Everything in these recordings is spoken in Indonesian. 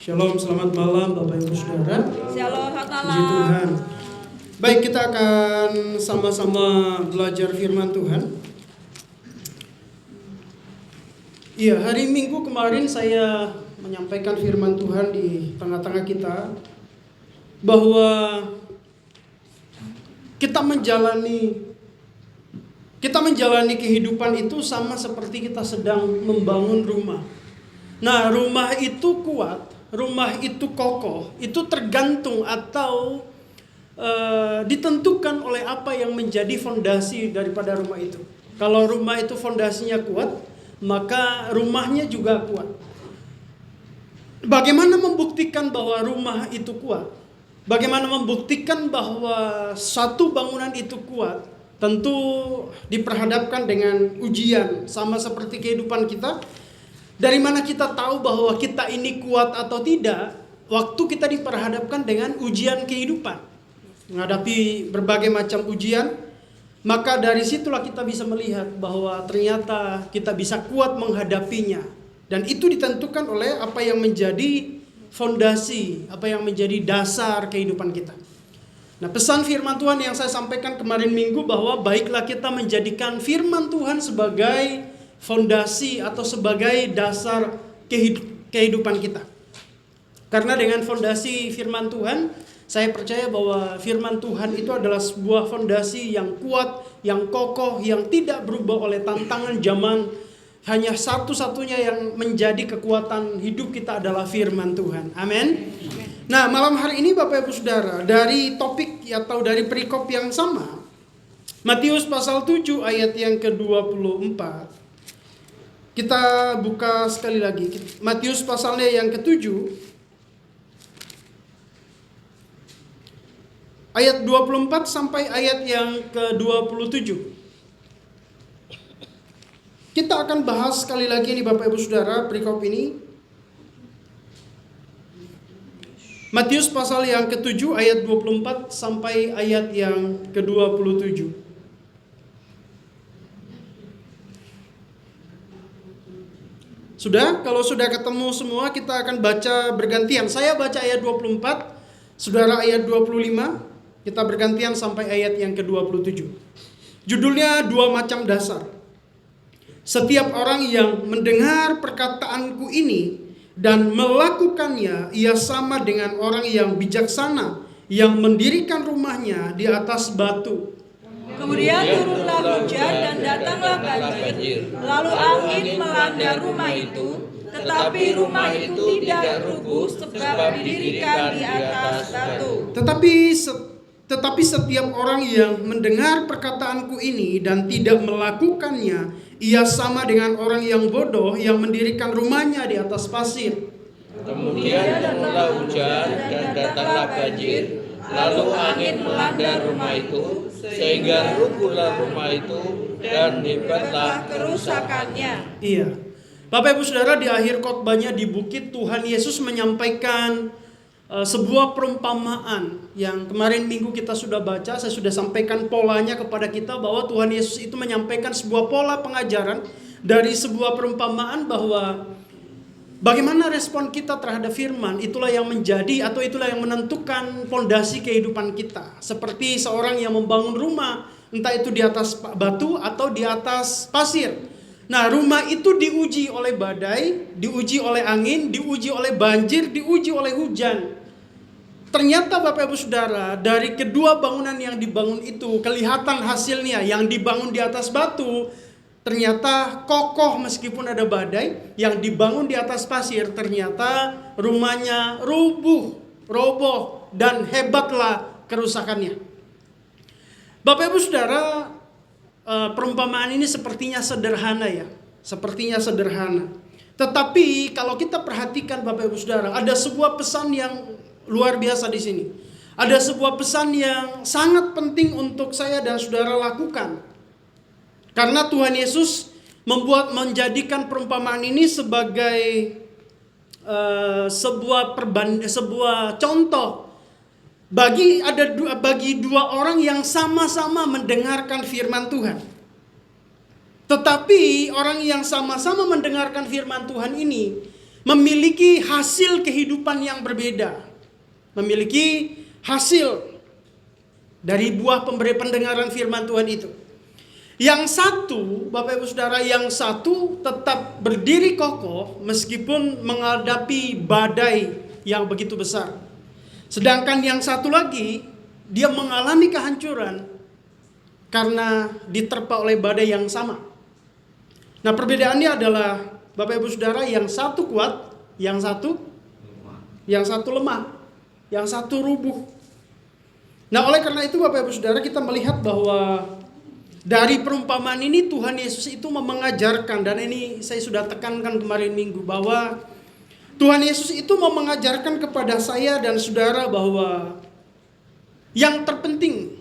Shalom, selamat malam Bapak Ibu Saudara. Shalom, selamat malam. Puji Tuhan. Baik, kita akan sama-sama belajar firman Tuhan. Iya, hari Minggu kemarin saya menyampaikan firman Tuhan di tengah-tengah kita bahwa kita menjalani kehidupan itu sama seperti kita sedang membangun rumah. Nah, rumah itu kuat, rumah itu kokoh, itu tergantung atau ditentukan oleh apa yang menjadi fondasi daripada rumah itu. Kalau rumah itu fondasinya kuat, maka rumahnya juga kuat. Bagaimana membuktikan bahwa rumah itu kuat? Bagaimana membuktikan bahwa satu bangunan itu kuat? Tentu diperhadapkan dengan ujian, sama seperti kehidupan kita. Dari mana kita tahu bahwa kita ini kuat atau tidak? Waktu kita diperhadapkan dengan ujian kehidupan, menghadapi berbagai macam ujian, maka dari situlah kita bisa melihat bahwa ternyata kita bisa kuat menghadapinya. Dan itu ditentukan oleh apa yang menjadi fondasi, apa yang menjadi dasar kehidupan kita. Nah, pesan firman Tuhan yang saya sampaikan kemarin Minggu bahwa baiklah kita menjadikan firman Tuhan sebagai fondasi atau sebagai dasar kehidupan kita. Karena dengan fondasi firman Tuhan, saya percaya bahwa firman Tuhan itu adalah sebuah fondasi yang kuat, yang kokoh, yang tidak berubah oleh tantangan zaman. Hanya satu-satunya yang menjadi kekuatan hidup kita adalah firman Tuhan. Amin. Nah, malam hari ini Bapak Ibu Saudara, dari topik atau dari perikop yang sama, Matius pasal 7 ayat yang ke-24. Kita buka sekali lagi. Matius pasalnya yang ke-7. Ayat 24 sampai ayat yang ke-27. Kita akan bahas sekali lagi nih Bapak Ibu Saudara perikop ini. Matius pasal yang ke-7 ayat 24 sampai ayat yang ke-27. Sudah? Kalau sudah ketemu semua, kita akan baca bergantian. Saya baca ayat 24, saudara ayat 25, kita bergantian sampai ayat yang ke-27. Judulnya dua macam dasar. Setiap orang yang mendengar perkataanku ini dan melakukannya, ia sama dengan orang yang bijaksana, yang mendirikan rumahnya di atas batu. Kemudian turunlah hujan dan datanglah banjir, lalu angin melanda rumah itu, tetapi rumah itu tidak rubuh sebab didirikan di atas batu. Tetapi setiap orang yang mendengar perkataanku ini dan tidak melakukannya, ia sama dengan orang yang bodoh yang mendirikan rumahnya di atas pasir. Kemudian turunlah hujan dan datanglah banjir, lalu angin melanda rumah itu, sehingga rubuhlah rumah itu dan hebatlah kerusakannya. Iya. Bapak Ibu Saudara, di akhir khotbahnya di bukit, Tuhan Yesus menyampaikan sebuah perumpamaan yang kemarin Minggu kita sudah baca. Saya sudah sampaikan polanya kepada kita bahwa Tuhan Yesus itu menyampaikan sebuah pola pengajaran dari sebuah perumpamaan bahwa bagaimana respon kita terhadap firman, itulah yang menjadi atau itulah yang menentukan fondasi kehidupan kita. Seperti seorang yang membangun rumah, entah itu di atas batu atau di atas pasir. Nah, rumah itu diuji oleh badai, diuji oleh angin, diuji oleh banjir, diuji oleh hujan. Ternyata Bapak Ibu Saudara, dari kedua bangunan yang dibangun itu kelihatan hasilnya. Yang dibangun di atas batu ternyata kokoh meskipun ada badai. Yang dibangun di atas pasir ternyata rumahnya roboh dan hebatlah kerusakannya. Bapak Ibu Saudara, perumpamaan ini sepertinya sederhana ya. Sepertinya sederhana. Tetapi kalau kita perhatikan Bapak Ibu Saudara, ada sebuah pesan yang luar biasa di sini. Ada sebuah pesan yang sangat penting untuk saya dan saudara lakukan. Karena Tuhan Yesus menjadikan perumpamaan ini sebagai sebuah contoh bagi dua orang yang sama-sama mendengarkan firman Tuhan. Tetapi orang yang sama-sama mendengarkan firman Tuhan ini memiliki hasil kehidupan yang berbeda. Memiliki hasil dari buah pendengaran firman Tuhan itu. Yang satu, Bapak Ibu Saudara, yang satu tetap berdiri kokoh meskipun menghadapi badai yang begitu besar. Sedangkan yang satu lagi, dia mengalami kehancuran karena diterpa oleh badai yang sama. Nah, perbedaannya adalah Bapak Ibu Saudara, yang satu kuat, yang satu lemah, yang satu rubuh. Nah, oleh karena itu Bapak Ibu Saudara, kita melihat bahwa dari perumpamaan ini Tuhan Yesus itu mengajarkan, dan ini saya sudah tekankan kemarin minggu, bahwa Tuhan Yesus itu mau mengajarkan kepada saya dan saudara bahwa yang terpenting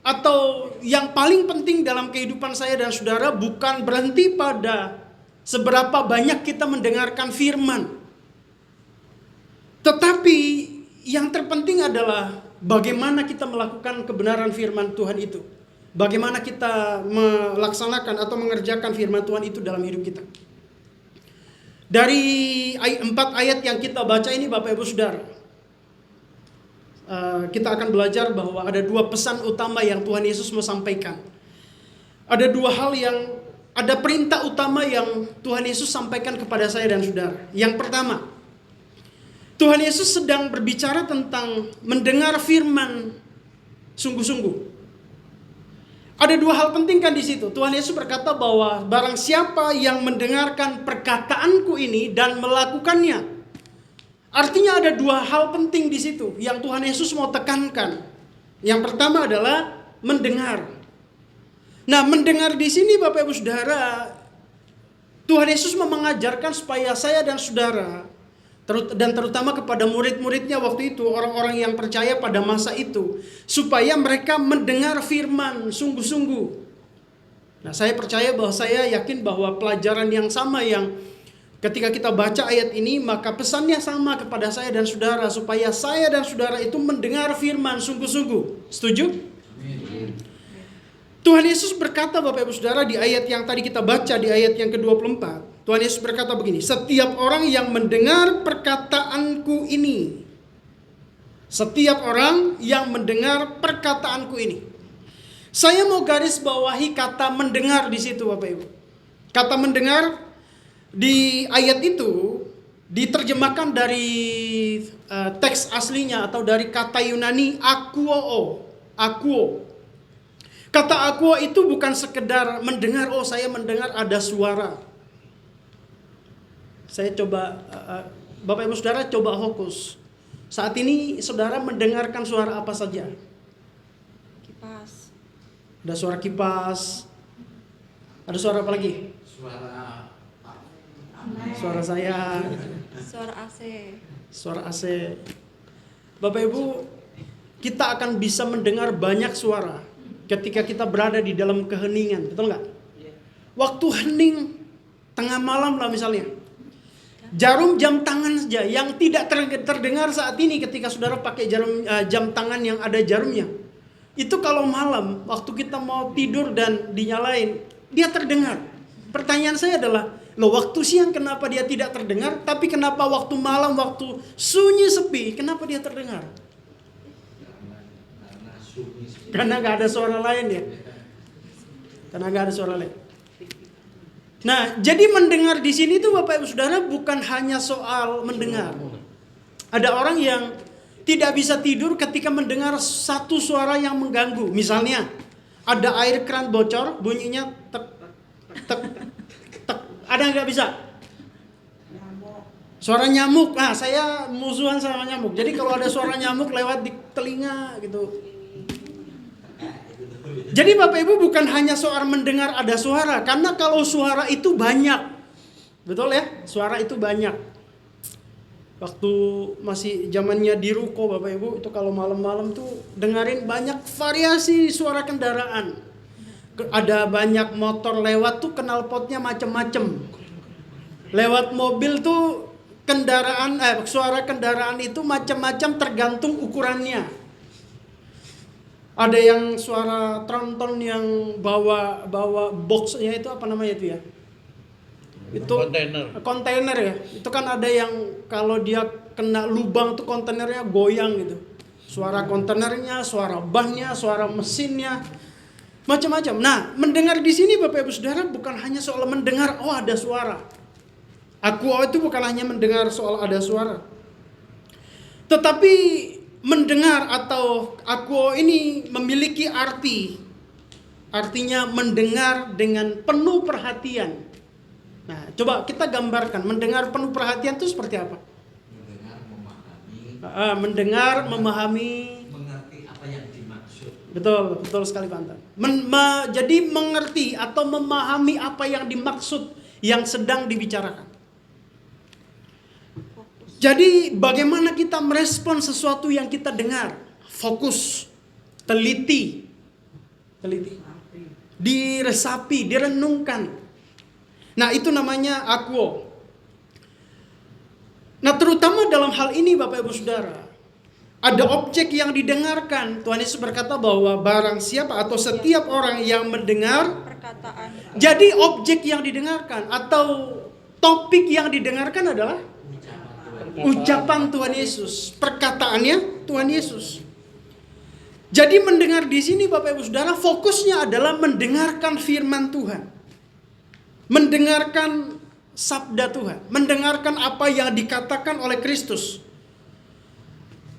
atau yang paling penting dalam kehidupan saya dan saudara bukan berhenti pada seberapa banyak kita mendengarkan firman. Tetapi yang terpenting adalah bagaimana kita melakukan kebenaran firman Tuhan itu. Bagaimana kita melaksanakan atau mengerjakan firman Tuhan itu dalam hidup kita. Dari 4 ayat yang kita baca ini Bapak Ibu Saudara, kita akan belajar bahwa ada 2 pesan utama yang Tuhan Yesus mau sampaikan. Ada 2 hal ada perintah utama yang Tuhan Yesus sampaikan kepada saya dan saudara. Yang pertama, Tuhan Yesus sedang berbicara tentang mendengar firman sungguh-sungguh. Ada 2 hal penting kan di situ. Tuhan Yesus berkata bahwa barang siapa yang mendengarkan perkataanku ini dan melakukannya. Artinya ada 2 hal penting di situ yang Tuhan Yesus mau tekankan. Yang pertama adalah mendengar. Nah, mendengar di sini Bapak Ibu Saudara, Tuhan Yesus mau mengajarkan supaya saya dan saudara, dan terutama kepada murid-muridnya waktu itu, orang-orang yang percaya pada masa itu, supaya mereka mendengar firman sungguh-sungguh. Nah, saya percaya bahwa saya yakin bahwa pelajaran yang sama yang ketika kita baca ayat ini, maka pesannya sama kepada saya dan saudara, supaya saya dan saudara itu mendengar firman sungguh-sungguh. Setuju? Tuhan Yesus berkata Bapak Ibu Saudara di ayat yang tadi kita baca, di ayat yang ke-24. Tuhan Yesus berkata begini, setiap orang yang mendengar perkataanku ini. Setiap orang yang mendengar perkataanku ini. Saya mau garis bawahi kata mendengar di situ Bapak Ibu. Kata mendengar di ayat itu diterjemahkan dari teks aslinya atau dari kata Yunani akuo. Kata akuo itu bukan sekedar mendengar, oh saya mendengar ada suara. Saya coba, Bapak Ibu Saudara coba fokus. Saat ini saudara mendengarkan suara apa saja? Kipas. Ada suara kipas. Ada suara apa lagi? Suara saya. Suara AC. Suara AC. Bapak Ibu, kita akan bisa mendengar banyak suara ketika kita berada di dalam keheningan, betul nggak? Waktu hening, tengah malam lah misalnya. Jarum jam tangan saja yang tidak terdengar saat ini ketika saudara pakai jam tangan yang ada jarumnya. Itu kalau malam, waktu kita mau tidur dan dinyalain, dia terdengar. Pertanyaan saya adalah, loh waktu siang kenapa dia tidak terdengar, tapi kenapa waktu malam, waktu sunyi sepi, kenapa dia terdengar? Karena nggak ada suara lain ya. Karena nggak ada suara lain. Nah, jadi mendengar di sini tuh Bapak Ibu Saudara bukan hanya soal mendengar. Ada orang yang tidak bisa tidur ketika mendengar satu suara yang mengganggu. Misalnya, ada air keran bocor, bunyinya tek tek tek. Ada nggak bisa? Suara nyamuk. Nah, saya musuhan sama nyamuk. Jadi kalau ada suara nyamuk lewat di telinga gitu. Jadi Bapak Ibu bukan hanya soal mendengar ada suara, karena kalau suara itu banyak, betul ya, suara itu banyak. Waktu masih zamannya di ruko Bapak Ibu, itu kalau malam-malam tuh dengerin banyak variasi suara kendaraan. Ada banyak motor lewat tuh knalpotnya macem-macem. Lewat mobil tuh suara kendaraan itu macam-macam tergantung ukurannya. Ada yang suara tronton yang bawa boxnya itu apa namanya itu ya? Itu kontainer ya. Itu kan ada yang kalau dia kena lubang tuh kontainernya goyang gitu. Suara kontainernya, suara bannya, suara mesinnya, macam-macam. Nah, mendengar di sini Bapak Ibu Saudara bukan hanya soal mendengar oh ada suara. Akuo itu bukan hanya mendengar soal ada suara. Tetapi mendengar atau akuo ini memiliki arti. Artinya mendengar dengan penuh perhatian. Nah, coba kita gambarkan mendengar penuh perhatian itu seperti apa? Mendengar, memahami, mengerti apa yang dimaksud. Betul sekali Pak Anton. Jadi mengerti atau memahami apa yang dimaksud yang sedang dibicarakan. Jadi bagaimana kita merespon sesuatu yang kita dengar? Fokus, teliti, diresapi, direnungkan. Nah, itu namanya akuo. Nah, terutama dalam hal ini Bapak Ibu Saudara, ada objek yang didengarkan. Tuhan Yesus berkata bahwa barang siapa atau setiap orang yang mendengar Perkataan. Jadi objek yang didengarkan atau topik yang didengarkan adalah ucapan Tuhan Yesus, perkataannya Tuhan Yesus. Jadi mendengar di sini Bapak Ibu Saudara fokusnya adalah mendengarkan firman Tuhan. Mendengarkan sabda Tuhan, mendengarkan apa yang dikatakan oleh Kristus.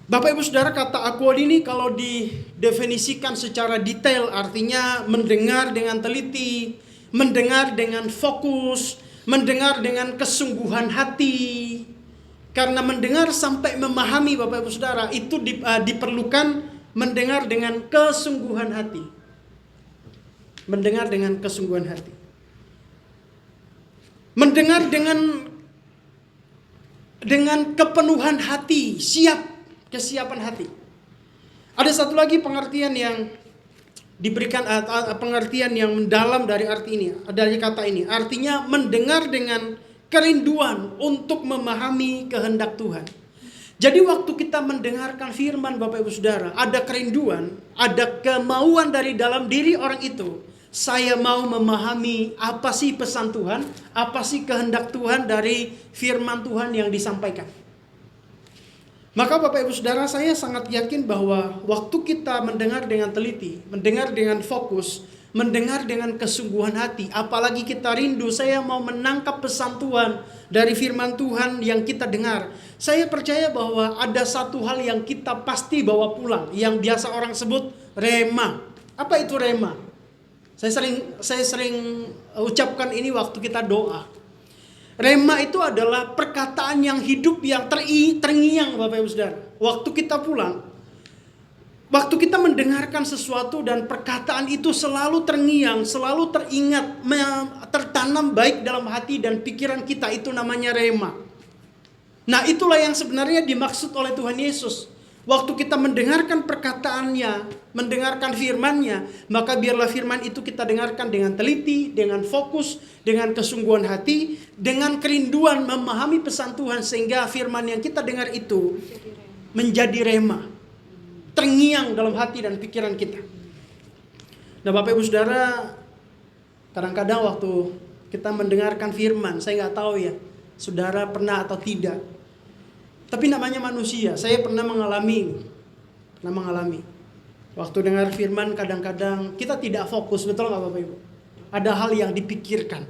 Bapak Ibu Saudara, kata akuo ini kalau didefinisikan secara detail artinya mendengar dengan teliti, mendengar dengan fokus, mendengar dengan kesungguhan hati. Karena mendengar sampai memahami Bapak Ibu Saudara itu diperlukan mendengar dengan kesungguhan hati. Mendengar dengan kesungguhan hati. Mendengar dengan kepenuhan hati, kesiapan hati. Ada satu lagi pengertian yang diberikan, pengertian yang mendalam dari arti ini, dari kata ini. Artinya mendengar dengan kerinduan untuk memahami kehendak Tuhan. Jadi waktu kita mendengarkan firman Bapak Ibu Saudara, ada kerinduan, ada kemauan dari dalam diri orang itu. Saya mau memahami apa sih pesan Tuhan, apa sih kehendak Tuhan dari firman Tuhan yang disampaikan. Maka Bapak Ibu Saudara, saya sangat yakin bahwa waktu kita mendengar dengan teliti, mendengar dengan fokus, mendengar dengan kesungguhan hati, apalagi kita rindu, saya mau menangkap pesan Tuhan dari firman Tuhan yang kita dengar. Saya percaya bahwa ada satu hal yang kita pasti bawa pulang, yang biasa orang sebut rema. Apa itu rema? Saya sering ucapkan ini waktu kita doa. Rema itu adalah perkataan yang hidup, yang terngiang Bapak Ibu Saudara. Waktu kita pulang, waktu kita mendengarkan sesuatu dan perkataan itu selalu terngiang, selalu teringat, tertanam baik dalam hati dan pikiran kita, itu namanya rema. Nah, itulah yang sebenarnya dimaksud oleh Tuhan Yesus. Waktu kita mendengarkan perkataannya, mendengarkan firman-Nya, maka biarlah firman itu kita dengarkan dengan teliti, dengan fokus, dengan kesungguhan hati, dengan kerinduan memahami pesan Tuhan, sehingga firman yang kita dengar itu menjadi rema, terngiang dalam hati dan pikiran kita. Nah, Bapak Ibu Saudara, kadang-kadang waktu kita mendengarkan firman, saya nggak tahu ya, saudara pernah atau tidak. Tapi namanya manusia, saya pernah mengalami. Waktu dengar firman kadang-kadang kita tidak fokus, betul nggak Bapak Ibu? Ada hal yang dipikirkan.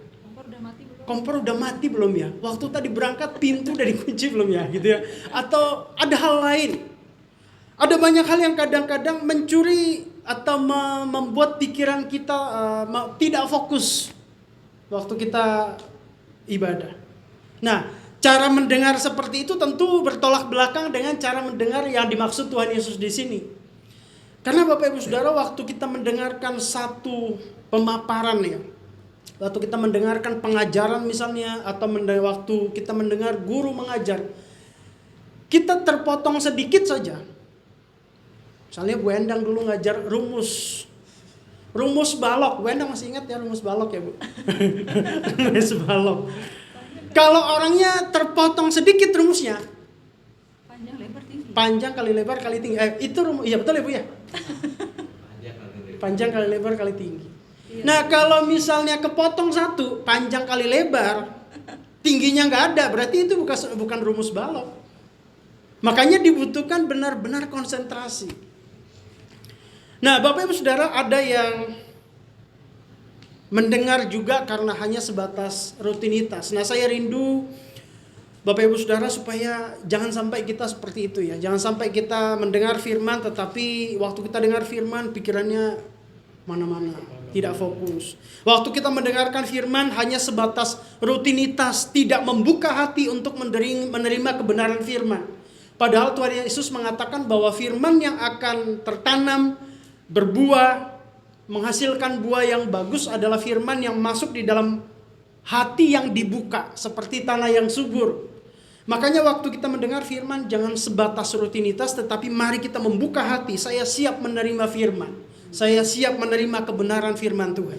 Kompor udah mati belum ya? Waktu tadi berangkat pintu udah dikunci belum ya? Gitu ya? Atau ada hal lain. Ada banyak hal yang kadang-kadang mencuri atau membuat pikiran kita tidak fokus waktu kita ibadah. Nah, cara mendengar seperti itu tentu bertolak belakang dengan cara mendengar yang dimaksud Tuhan Yesus di sini. Karena Bapak Ibu Saudara, waktu kita mendengarkan satu pemaparan ya, waktu kita mendengarkan pengajaran misalnya, atau waktu kita mendengar guru mengajar, kita terpotong sedikit saja. Misalnya Bu Endang dulu ngajar rumus balok. Bu Endang masih ingat ya rumus balok ya Bu? Rumus balok. Kalau orangnya terpotong sedikit rumusnya, panjang kali lebar kali tinggi. Itu rumus, iya betul ya Bu ya? Panjang kali lebar kali tinggi. Nah, kalau misalnya kepotong satu, panjang kali lebar, tingginya nggak ada, berarti itu bukan rumus balok. Makanya dibutuhkan benar-benar konsentrasi. Nah, Bapak Ibu Saudara, ada yang mendengar juga karena hanya sebatas rutinitas. Nah, saya rindu Bapak Ibu Saudara supaya jangan sampai kita seperti itu ya. Jangan sampai kita mendengar firman tetapi waktu kita dengar firman pikirannya mana-mana, tidak fokus. Waktu kita mendengarkan firman hanya sebatas rutinitas, tidak membuka hati untuk menerima kebenaran firman. Padahal Tuhan Yesus mengatakan bahwa firman yang akan tertanam, berbuah, menghasilkan buah yang bagus adalah firman yang masuk di dalam hati yang dibuka seperti tanah yang subur. Makanya waktu kita mendengar firman jangan sebatas rutinitas, tetapi mari kita membuka hati. Saya siap menerima firman. Saya siap menerima kebenaran firman Tuhan.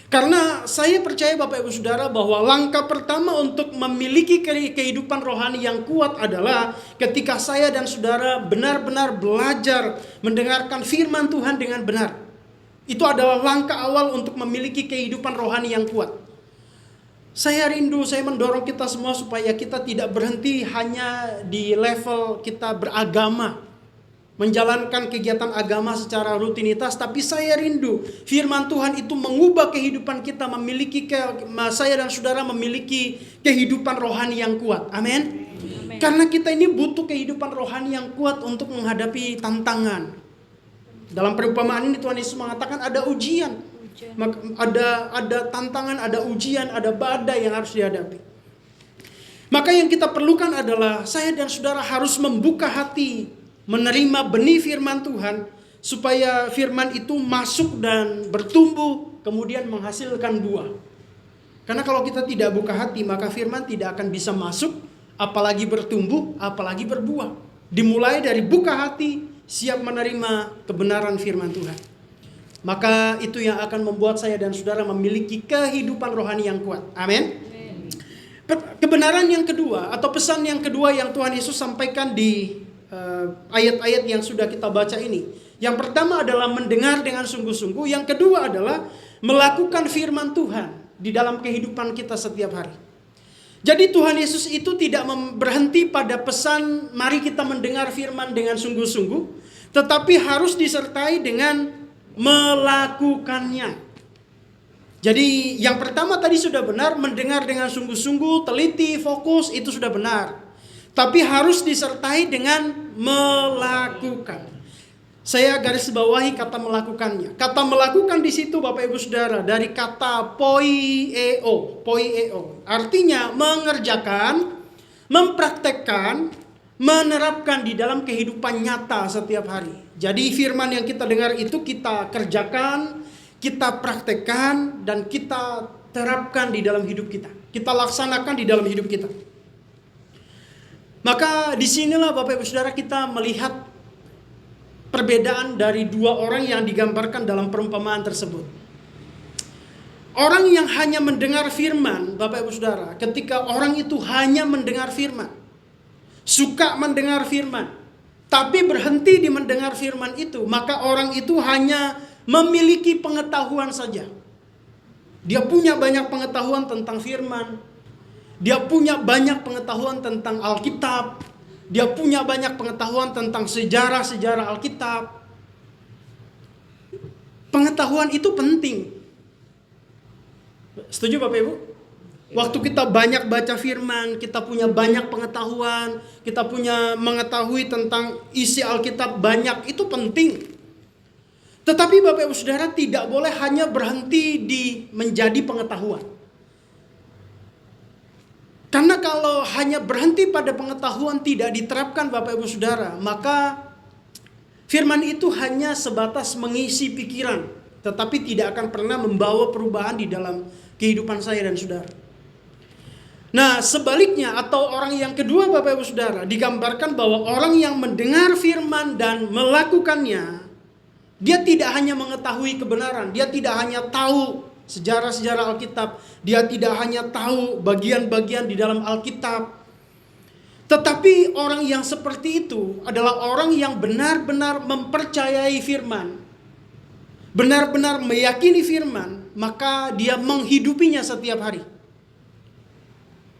Karena saya percaya Bapak Ibu Saudara bahwa langkah pertama untuk memiliki kehidupan rohani yang kuat adalah ketika saya dan saudara benar-benar belajar mendengarkan firman Tuhan dengan benar. Itu adalah langkah awal untuk memiliki kehidupan rohani yang kuat. Saya rindu, saya mendorong kita semua supaya kita tidak berhenti hanya di level kita beragama, menjalankan kegiatan agama secara rutinitas, tapi saya rindu firman Tuhan itu mengubah kehidupan kita, saya dan saudara memiliki kehidupan rohani yang kuat. Amin. Karena kita ini butuh kehidupan rohani yang kuat untuk menghadapi tantangan. Dalam perumpamaan ini Tuhan Yesus mengatakan ada ujian. Ada tantangan, ada ujian, ada badai yang harus dihadapi. Maka yang kita perlukan adalah saya dan saudara harus membuka hati, menerima benih firman Tuhan, supaya firman itu masuk dan bertumbuh, kemudian menghasilkan buah. Karena kalau kita tidak buka hati, maka firman tidak akan bisa masuk, apalagi bertumbuh, apalagi berbuah. Dimulai dari buka hati, siap menerima kebenaran firman Tuhan. Maka itu yang akan membuat saya dan saudara memiliki kehidupan rohani yang kuat. Amin. Kebenaran yang kedua atau pesan yang kedua yang Tuhan Yesus sampaikan di ayat-ayat yang sudah kita baca ini. Yang pertama adalah mendengar dengan sungguh-sungguh. Yang kedua adalah melakukan firman Tuhan di dalam kehidupan kita setiap hari. Jadi Tuhan Yesus itu tidak berhenti pada pesan mari kita mendengar firman dengan sungguh-sungguh, tetapi harus disertai dengan melakukannya. Jadi yang pertama tadi sudah benar, mendengar dengan sungguh-sungguh, teliti, fokus, itu sudah benar. Tapi harus disertai dengan melakukan. Saya garis bawahi kata melakukannya. Kata melakukan di situ Bapak Ibu Saudara dari kata poieo. Artinya mengerjakan, mempraktekkan, menerapkan di dalam kehidupan nyata setiap hari. Jadi firman yang kita dengar itu kita kerjakan, kita praktekkan, dan kita terapkan di dalam hidup kita. Kita laksanakan di dalam hidup kita. Maka disinilah Bapak Ibu Saudara kita melihat perbedaan dari dua orang yang digambarkan dalam perumpamaan tersebut. Orang yang hanya mendengar firman, Bapak Ibu Saudara, ketika orang itu hanya mendengar firman, suka mendengar firman, tapi berhenti di mendengar firman itu, maka orang itu hanya memiliki pengetahuan saja. Dia punya banyak pengetahuan tentang firman. Dia punya banyak pengetahuan tentang Alkitab. Dia punya banyak pengetahuan tentang sejarah-sejarah Alkitab. Pengetahuan itu penting. Setuju Bapak Ibu? Waktu kita banyak baca firman, kita punya banyak pengetahuan, kita punya mengetahui tentang isi Alkitab banyak, itu penting. Tetapi Bapak Ibu Saudara tidak boleh hanya berhenti di menjadi pengetahuan. Karena kalau hanya berhenti pada pengetahuan tidak diterapkan Bapak Ibu Saudara, maka firman itu hanya sebatas mengisi pikiran, tetapi tidak akan pernah membawa perubahan di dalam kehidupan saya dan saudara. Nah, sebaliknya atau orang yang kedua Bapak Ibu Saudara digambarkan bahwa orang yang mendengar firman dan melakukannya, dia tidak hanya mengetahui kebenaran, dia tidak hanya tahu sejarah-sejarah Alkitab, dia tidak hanya tahu bagian-bagian di dalam Alkitab. Tetapi orang yang seperti itu adalah orang yang benar-benar mempercayai firman, benar-benar meyakini firman, maka dia menghidupinya setiap hari.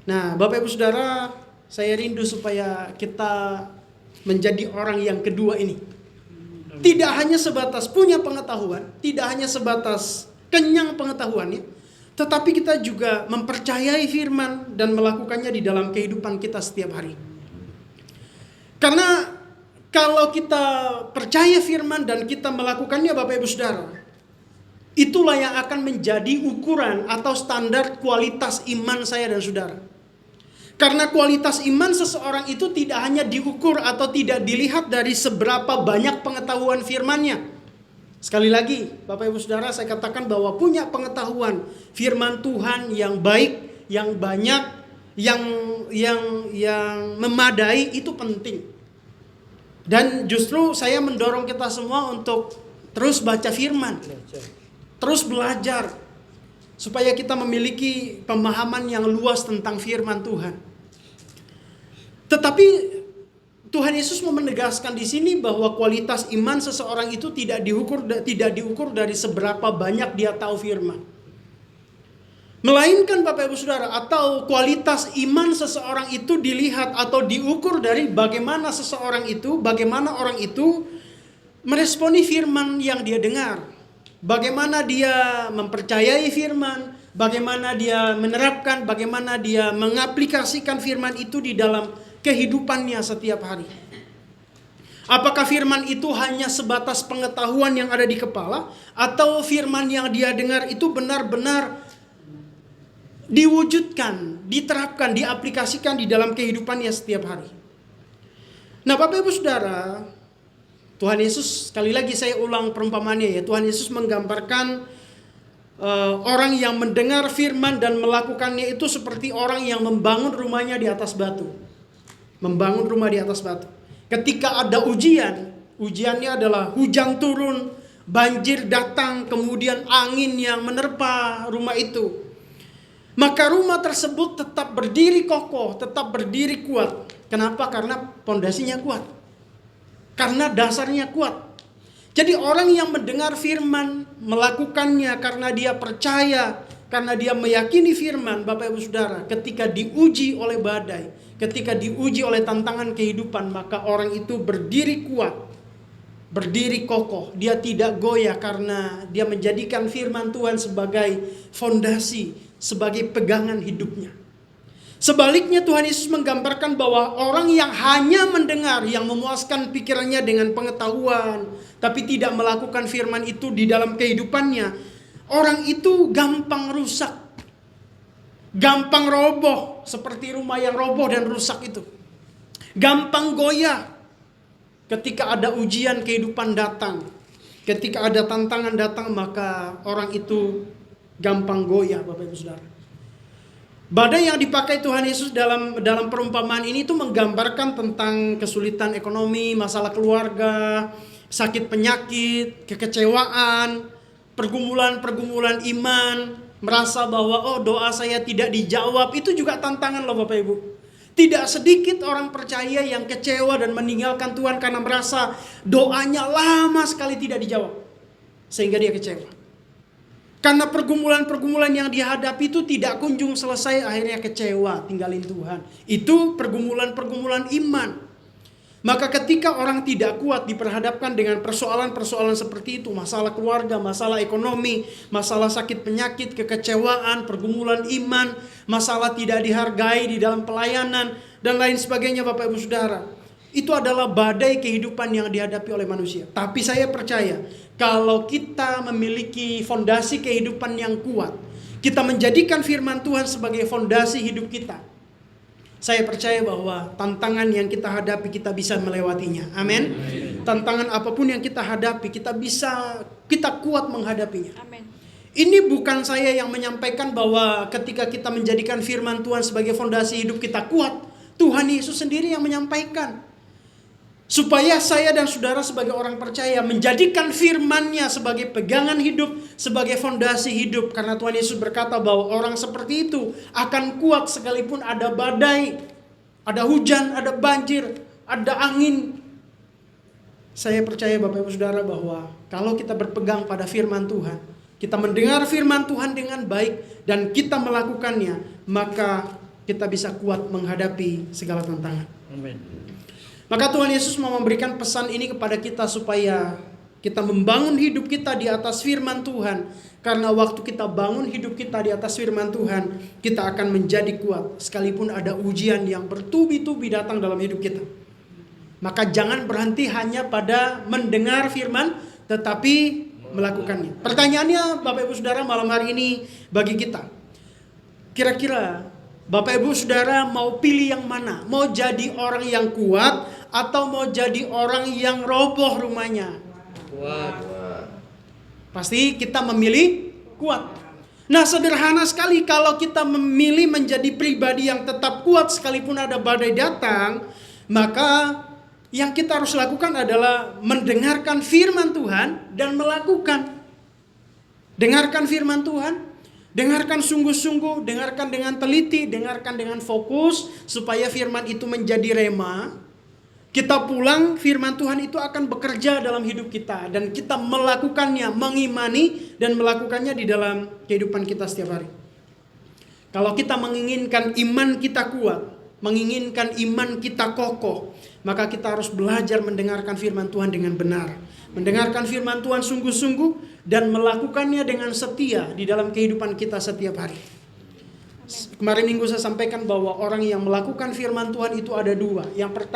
Nah, Bapak Ibu Saudara, saya rindu supaya kita menjadi orang yang kedua ini. Tidak hanya sebatas punya pengetahuan, tidak hanya sebatas kenyang pengetahuannya, tetapi kita juga mempercayai firman dan melakukannya di dalam kehidupan kita setiap hari. Karena kalau kita percaya firman dan kita melakukannya, Bapak Ibu Saudara, itulah yang akan menjadi ukuran atau standar kualitas iman saya dan saudara. Karena kualitas iman seseorang itu tidak hanya diukur atau tidak dilihat dari seberapa banyak pengetahuan firman-Nya. Sekali lagi, Bapak Ibu Saudara, saya katakan bahwa punya pengetahuan firman Tuhan yang baik, yang banyak, yang memadai itu penting. Dan justru saya mendorong kita semua untuk terus baca firman, terus belajar, supaya kita memiliki pemahaman yang luas tentang firman Tuhan. Tetapi Tuhan Yesus mau menegaskan di sini bahwa kualitas iman seseorang itu tidak diukur dari seberapa banyak dia tahu firman. Melainkan Bapak Ibu Saudara, atau kualitas iman seseorang itu dilihat atau diukur dari bagaimana orang itu meresponi firman yang dia dengar. Bagaimana dia mempercayai firman, bagaimana dia menerapkan, bagaimana dia mengaplikasikan firman itu di dalam kehidupannya setiap hari. Apakah firman itu hanya sebatas pengetahuan yang ada di kepala, atau firman yang dia dengar itu benar-benar diwujudkan, diterapkan, diaplikasikan di dalam kehidupannya setiap hari. Nah, Bapak Ibu Saudara, Tuhan Yesus, sekali lagi saya ulang perumpamaannya ya, Tuhan Yesus menggambarkan orang yang mendengar firman dan melakukannya itu seperti orang yang membangun rumahnya di atas batu. Membangun rumah di atas batu. Ketika ada ujiannya adalah hujan turun, banjir datang, kemudian angin yang menerpa rumah itu. Maka rumah tersebut tetap berdiri kokoh, tetap berdiri kuat. Kenapa? Karena pondasinya kuat. Karena dasarnya kuat. Jadi orang yang mendengar firman, melakukannya karena dia percaya, karena dia meyakini firman, Bapak Ibu Saudara, ketika diuji oleh badai, ketika diuji oleh tantangan kehidupan, maka orang itu berdiri kuat, berdiri kokoh. Dia tidak goyah karena dia menjadikan firman Tuhan sebagai fondasi, sebagai pegangan hidupnya. Sebaliknya Tuhan Yesus menggambarkan bahwa orang yang hanya mendengar, yang memuaskan pikirannya dengan pengetahuan, tapi tidak melakukan firman itu di dalam kehidupannya, orang itu gampang rusak, gampang roboh, seperti rumah yang roboh dan rusak itu. Gampang goyah ketika ada ujian kehidupan datang, ketika ada tantangan datang, maka orang itu gampang goyah, Bapak Ibu Saudara. Badai yang dipakai Tuhan Yesus dalam perumpamaan ini itu menggambarkan tentang kesulitan ekonomi, masalah keluarga, sakit penyakit, kekecewaan, pergumulan iman, merasa bahwa doa saya tidak dijawab. Itu juga tantangan loh Bapak Ibu. Tidak sedikit orang percaya yang kecewa dan meninggalkan Tuhan karena merasa doanya lama sekali tidak dijawab, sehingga dia kecewa. Karena pergumulan yang dihadapi itu tidak kunjung selesai, akhirnya kecewa, tinggalin Tuhan. Itu pergumulan iman. Maka ketika orang tidak kuat diperhadapkan dengan persoalan-persoalan seperti itu, masalah keluarga, masalah ekonomi, masalah sakit penyakit, kekecewaan, pergumulan iman, masalah tidak dihargai di dalam pelayanan, dan lain sebagainya Bapak Ibu Saudara. Itu adalah badai kehidupan yang dihadapi oleh manusia. Tapi saya percaya, kalau kita memiliki fondasi kehidupan yang kuat, kita menjadikan firman Tuhan sebagai fondasi hidup kita, saya percaya bahwa tantangan yang kita hadapi kita bisa melewatinya. Amin. Tantangan apapun yang kita hadapi kita kuat menghadapinya. Amin. Ini bukan saya yang menyampaikan bahwa ketika kita menjadikan firman Tuhan sebagai fondasi hidup kita kuat. Tuhan Yesus sendiri yang menyampaikan. Supaya saya dan saudara sebagai orang percaya menjadikan firman-Nya sebagai pegangan hidup, sebagai fondasi hidup. Karena Tuhan Yesus berkata bahwa orang seperti itu akan kuat sekalipun ada badai, ada hujan, ada banjir, ada angin. Saya percaya Bapak Ibu Saudara bahwa kalau kita berpegang pada firman Tuhan, kita mendengar firman Tuhan dengan baik dan kita melakukannya, maka kita bisa kuat menghadapi segala tantangan. Amin. Maka Tuhan Yesus mau memberikan pesan ini kepada kita supaya kita membangun hidup kita di atas firman Tuhan. Karena waktu kita bangun hidup kita di atas firman Tuhan, kita akan menjadi kuat. Sekalipun ada ujian yang bertubi-tubi datang dalam hidup kita. Maka jangan berhenti hanya pada mendengar firman, tetapi melakukannya. Pertanyaannya Bapak Ibu Saudara malam hari ini bagi kita. Kira-kira Bapak Ibu Saudara mau pilih yang mana? Mau jadi orang yang kuat atau mau jadi orang yang roboh rumahnya? Kuat. Pasti kita memilih kuat. Nah, sederhana sekali kalau kita memilih menjadi pribadi yang tetap kuat sekalipun ada badai datang, maka yang kita harus lakukan adalah mendengarkan firman Tuhan dan melakukan. Dengarkan firman Tuhan, dengarkan sungguh-sungguh, dengarkan dengan teliti, dengarkan dengan fokus supaya firman itu menjadi rema. Kita pulang, firman Tuhan itu akan bekerja dalam hidup kita dan kita melakukannya, mengimani dan melakukannya di dalam kehidupan kita setiap hari. Kalau kita menginginkan iman kita kuat, menginginkan iman kita kokoh, maka kita harus belajar mendengarkan firman Tuhan dengan benar. Mendengarkan firman Tuhan sungguh-sungguh dan melakukannya dengan setia di dalam kehidupan kita setiap hari. Kemarin minggu saya sampaikan bahwa orang yang melakukan firman Tuhan itu ada dua. Yang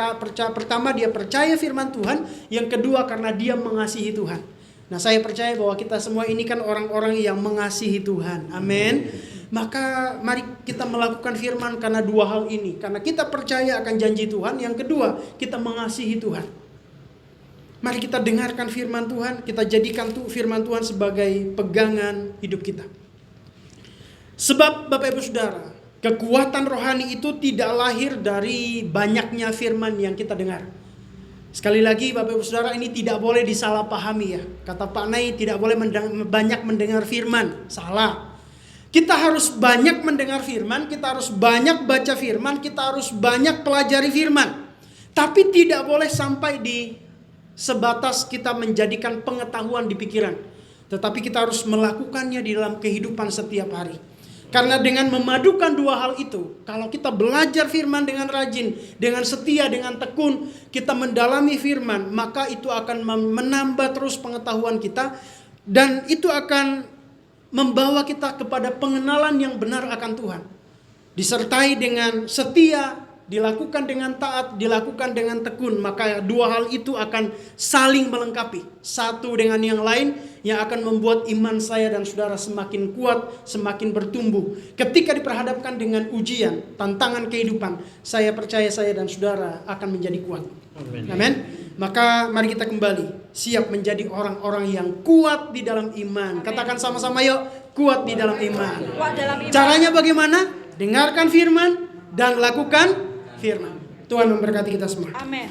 pertama dia percaya firman Tuhan, yang kedua karena dia mengasihi Tuhan. Nah, saya percaya bahwa kita semua ini kan orang-orang yang mengasihi Tuhan. Amin. Maka mari kita melakukan firman karena dua hal ini. Karena kita percaya akan janji Tuhan, yang kedua kita mengasihi Tuhan. Mari kita dengarkan firman Tuhan, kita jadikan firman Tuhan sebagai pegangan hidup kita. Sebab Bapak Ibu Saudara, kekuatan rohani itu tidak lahir dari banyaknya firman yang kita dengar. Sekali lagi Bapak Ibu Saudara, ini tidak boleh disalahpahami ya. Kata Pak Nai tidak boleh banyak mendengar firman. Salah. Kita harus banyak mendengar firman, kita harus banyak baca firman, kita harus banyak pelajari firman. Tapi tidak boleh sampai di sebatas kita menjadikan pengetahuan di pikiran. Tetapi kita harus melakukannya di dalam kehidupan setiap hari. Karena dengan memadukan dua hal itu, kalau kita belajar firman dengan rajin, dengan setia, dengan tekun, kita mendalami firman, maka itu akan menambah terus pengetahuan kita, dan itu akan membawa kita kepada pengenalan yang benar akan Tuhan. Disertai dengan setia, dilakukan dengan taat, dilakukan dengan tekun, maka dua hal itu akan saling melengkapi, satu dengan yang lain, yang akan membuat iman saya dan saudara semakin kuat, semakin bertumbuh. Ketika diperhadapkan dengan ujian, tantangan kehidupan, saya percaya saya dan saudara akan menjadi kuat. Amin. Maka mari kita kembali siap menjadi orang-orang yang kuat di dalam iman. Katakan sama-sama yuk, kuat di dalam iman. Kuat dalam iman. Caranya bagaimana? Dengarkan firman dan lakukan firman. Tuhan memberkati kita semua. Amin.